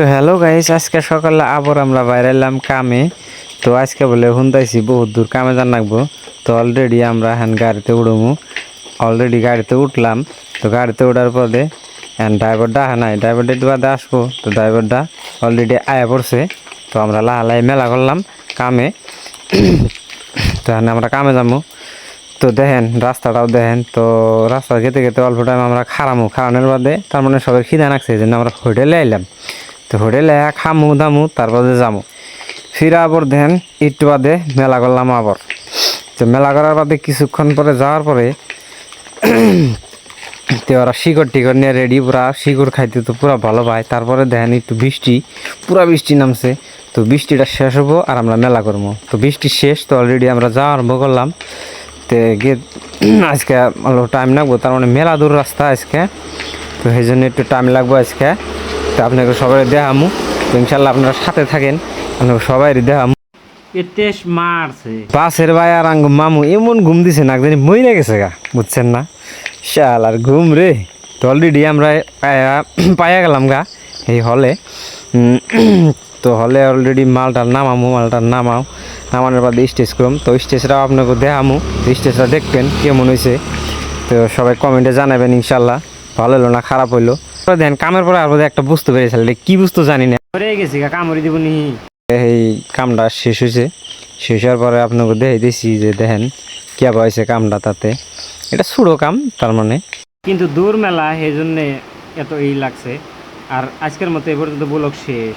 তো hello guys, আজকে সকালে আবার আমরা বাইরে এলাম কামে। তো আজকে বলে হুন্দাইছি বহুত দূর কামে যান লাগবো। তো অলরেডি আমরা হ্যান গাড়িতে উঠবো। অলরেডি গাড়িতে উঠলাম। তো গাড়িতে ওঠার পরে ড্রাইভারটা নাই, ড্রাইভারটা একটু বাদে আসবো। তো ড্রাইভারটা অলরেডি আয়া পড়ছে। তো আমরা লাহালাই মেলা করলাম কামে। তো হ্যাঁ আমরা কামে যাবো। তো দেখেন রাস্তাটাও দেখেন। তো রাস্তা যেতে যেতে অল্প টাইম আমরা খাওয়ানোর বাদে তার মানে সবাই খিদা নাকছে, এই জন্য আমরা হোটেলে আইলাম। তো হোটেলে খামু দামু তারপরে যামু ফিরা আবার দেখেন একটু বাদে মেলা করলাম আবার। তো মেলা করার বাদে কিছুক্ষণ পরে যাওয়ার পরে তো ওরা শিকড় টিকড় নিয়ে রেডি, পুরা শিকড় খাইতে তো পুরা ভালো পায়। তারপরে দেখেন একটু পুরা বৃষ্টি নামছে। তো বৃষ্টিটা শেষ হবো আর আমরা মেলা করবো। তো বৃষ্টি শেষ, তো অলরেডি আমরা যাওয়া আরম্ভ করলাম। তো গিয়ে আজকে টাইম লাগবো, তার মানে মেলা দূর রাস্তা আজকে। তো সেই জন্য একটু টাইম লাগবো আজকে। তো আপনাকে সবাই দেখামু। তো ইনশাল্লাহ আপনারা সাথে থাকেন, আপনাকে সবাই দেখামু। এতেশ মারছে বাসের ভাই আর আঙ্গ মামু এমন ঘুম দিছে না, জানি মইরা গেছে গা, বুঝছেন না শাল আর ঘুম রে। তো অলরেডি আমরা পায়া গেলাম গা এই হলে। তো হলে অলরেডি মালটার নামাও নামানোর বাদে স্টেজ করুম। তো স্টেজটাও আপনাকে দেখামু। স্টেজটা দেখবেন কেমন হয়েছে। তো সবাই কমেন্টে জানাবেন ইনশাল্লাহ ভালো হলো না খারাপ হইলো। দেন কামের পরে আর একটা বুঝতে পেরেছিল, কি বুঝতে জানি না। পরে গেছি কামড়ি দিব নি। এই কামটা শেষ হয়েছে। শেষ হওয়ার পরে আপনাকে দেখাইতেছি যে দেখেন কে হয়েছে কামটা। তাতে এটা ছোটো কাম, তার মানে কিন্তু দূর মেলা সেই জন্যে এত লাগছে। আর আজকের মতো এ পর্যন্ত ব্লগ শেষ।